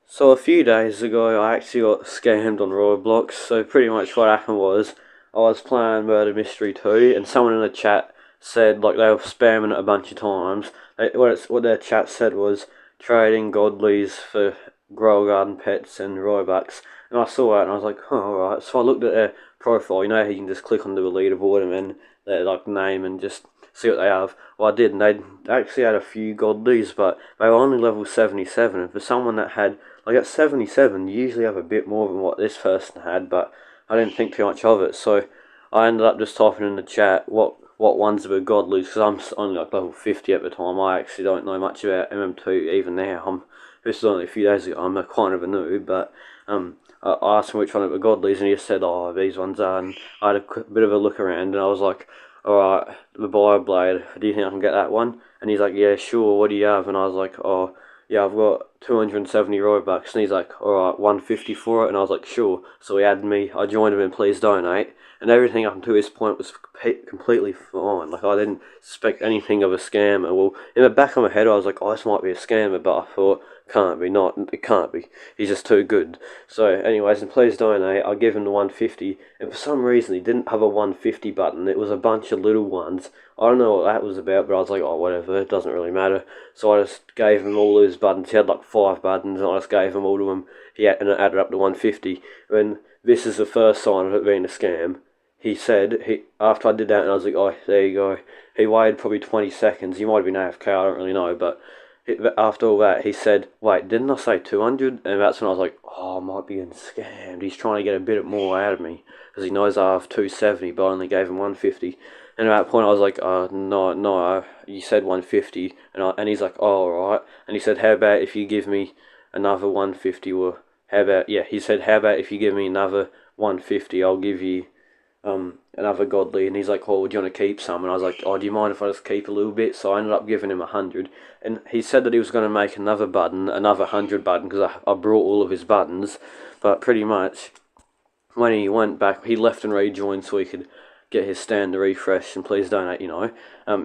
So a few days ago, I actually got scammed on Roblox. So pretty much what happened was, I was playing Murder Mystery 2, and someone in the chat said like they were spamming it a bunch of times. What their chat said was trading godlies for grow garden pets and Robux, and I saw that and I was like, oh, alright. So I looked at their profile. You know how you can just click on the leaderboard and then their like name and just see what they have. Well, I did, and they actually had a few godlies, but they were only level 77. And for someone that had like at 77, you usually have a bit more than what this person had, but I didn't think too much of it. So I ended up just typing in the chat what ones were godlies, because I'm only like level 50 at the time. I actually don't know much about MM2 even now. This was only a few days ago. I'm a kind of a noob, but I asked him which one of the godlies, and he just said, "Oh, these ones are." And I had a bit of a look around, and I was like, "All right, the Bioblade. Do you think I can get that one?" And he's like, "Yeah, sure. What do you have?" And I was like, "Oh, yeah, I've got 270 Robux." And he's like, "Alright, 150 for it." And I was like, "Sure." So he added me, I joined him in Please Donate, and everything up until this point was completely fine. Like, I didn't suspect anything of a scammer. Well, in the back of my head, I was like, oh, this might be a scammer, but I thought, can't be, not, it can't be. He's just too good. So, anyways, in Please Donate, I give him the 150, and for some reason, he didn't have a 150 button. It was a bunch of little ones. I don't know what that was about, but I was like, oh, whatever, it doesn't really matter. So I just gave him all his buttons. He had like 5 buttons, and I just gave him all to him. And it added up to 150. When this is the first sign of it being a scam, he said, after I did that, and I was like, oh, there you go. He waited probably 20 seconds. He might have been AFK, I don't really know, but after all that, he said, wait, didn't I say 200? And that's when I was like, oh, I might be getting scammed. He's trying to get a bit more out of me, because he knows I have 270, but I only gave him 150. And at that point, I was like, no, you said 150. And he's like, oh, alright. And he said, how about if you give me another 150? Or how about, yeah, he said, how about if you give me another 150, I'll give you another godly. And he's like, oh, do you want to keep some? And I was like, oh, do you mind if I just keep a little bit? So I ended up giving him 100. And he said that he was going to make another button, another 100 button, because I brought all of his buttons. But pretty much, when he went back, he left and rejoined so he could get his stand to refresh and Please Donate, you know.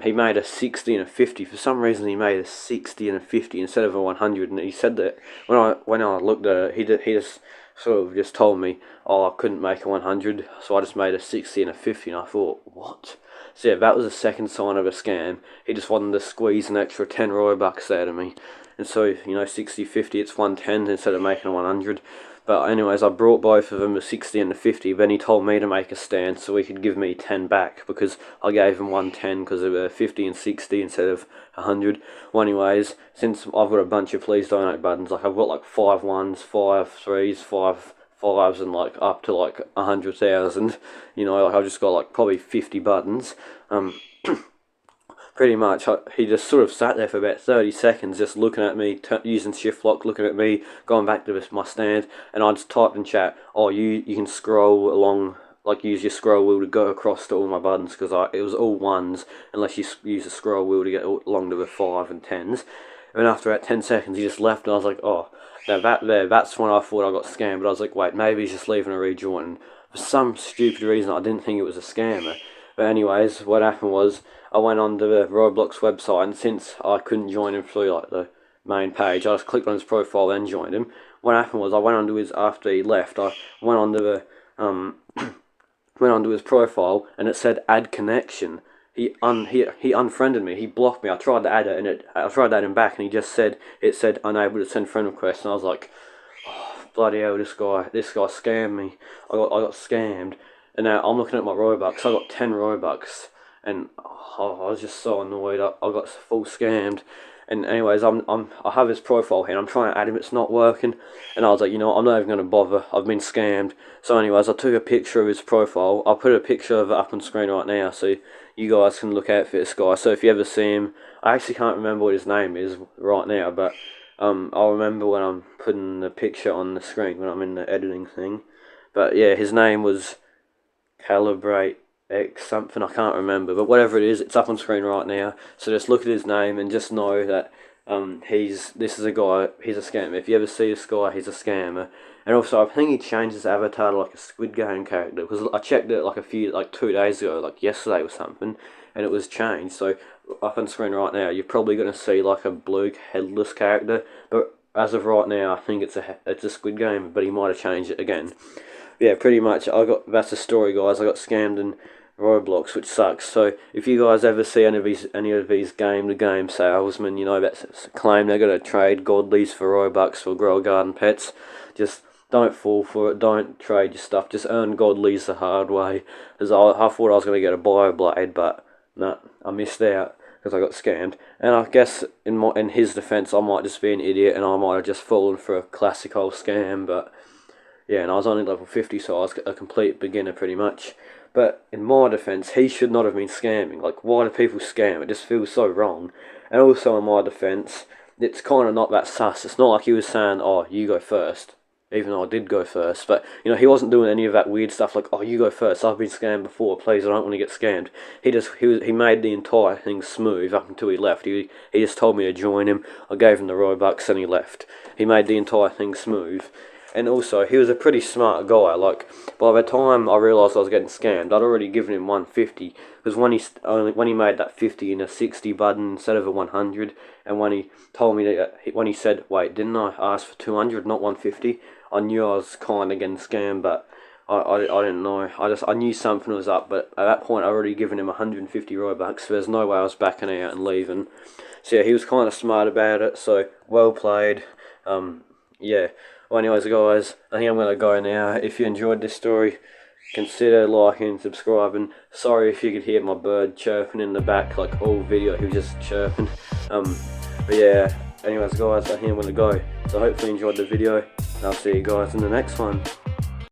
He made a 60 and a 50. For some reason, he made a 60 and a 50 instead of a 100. And he said that when I looked at it, he just sort of just told me, oh, I couldn't make a 100, so I just made a 60 and a 50. And I thought, what? So yeah, that was the second sign of a scam. He just wanted to squeeze an extra 10 Robux out of me. And so, you know, 60, 50, it's 110 instead of making a 100. But anyways, I brought both of them, the 60 and the 50. Then he told me to make a stand so he could give me 10 back, because I gave him 110 because of 50 and 60 instead of 100. Well, anyways, since I've got a bunch of Please Donate buttons, like I've got like 5 ones, 5 threes, 5 fives, and like up to like 100,000. You know, like I've just got like probably 50 buttons. Pretty much, he just sort of sat there for about 30 seconds, just looking at me, using shift lock, looking at me, going back to my stand, and I just typed in chat, oh, you can scroll along, like use your scroll wheel to go across to all my buttons, because it was all ones, unless you use the scroll wheel to get along to the 5 and 10s. And after about 10 seconds, he just left, and I was like, oh, now that's when I thought I got scammed, but I was like, wait, maybe he's just leaving a rejoin, and for some stupid reason, I didn't think it was a scammer. But anyways, what happened was, I went on to the Roblox website, and since I couldn't join him through like the main page, I just clicked on his profile and joined him. What happened was, I went onto his after he left. I went onto the went onto his profile, and it said add connection. He unfriended me. He blocked me. I tried to add it, and I tried to add him back, and he just said it said unable to send friend request, and I was like, oh, bloody hell, this guy scammed me. I got scammed, and now I'm looking at my Robux. I got 10 Robux, and I was just so annoyed. I got full scammed. And anyways, I have his profile here, and I'm trying to add him, it's not working. And I was like, you know what, I'm not even going to bother, I've been scammed. So anyways, I took a picture of his profile. I'll put a picture of it up on screen right now, so you guys can look out for this guy. So if you ever see him, I actually can't remember what his name is right now, but I'll remember when I'm putting the picture on the screen, when I'm in the editing thing. But yeah, his name was Calibrate X something, I can't remember, but whatever it is, it's up on screen right now. So just look at his name and just know that this is a guy, he's a scammer. If you ever see this guy, he's a scammer. And also, I think he changed his avatar to like a Squid Game character, because I checked it like 2 days ago, like yesterday or something, and it was changed. So up on screen right now, you're probably going to see like a blue headless character, but as of right now, I think it's a Squid Game, but he might have changed it again. Yeah, pretty much. That's the story, guys. I got scammed in Roblox, which sucks. So if you guys ever see any of these game-to-game salesmen, you know, that claim they're gonna trade godlies for Robux for grow garden pets, just don't fall for it. Don't trade your stuff. Just earn godlies the hard way. Because I thought I was gonna get a Bioblade, but no, I missed out because I got scammed. And I guess in his defence, I might just be an idiot and I might have just fallen for a classic old scam, but. Yeah, and I was only level 50, so I was a complete beginner pretty much. But in my defence, he should not have been scamming. Like, why do people scam? It just feels so wrong. And also in my defence, it's kind of not that sus. It's not like he was saying, oh, you go first. Even though I did go first. But, you know, he wasn't doing any of that weird stuff like, oh, you go first. I've been scammed before. Please, I don't want to get scammed. He made the entire thing smooth up until he left. He just told me to join him. I gave him the Robux and he left. He made the entire thing smooth. And also, he was a pretty smart guy. Like, by the time I realised I was getting scammed, I'd already given him 150. Because when he made that 50 in a 60 button instead of a 100, and when he told me that, when he said, wait, didn't I ask for 200, not 150? I knew I was kind of getting scammed, but I didn't know. I knew something was up, but at that point, I'd already given him 150 Robux. So there's no way I was backing out and leaving. So yeah, he was kind of smart about it. So well played. Yeah. Well, anyways, guys, I think I'm going to go now. If you enjoyed this story, consider liking and subscribing. Sorry if you could hear my bird chirping in the back, like all video, he was just chirping. But yeah, anyways, guys, I think I'm going to go. So hopefully you enjoyed the video, and I'll see you guys in the next one.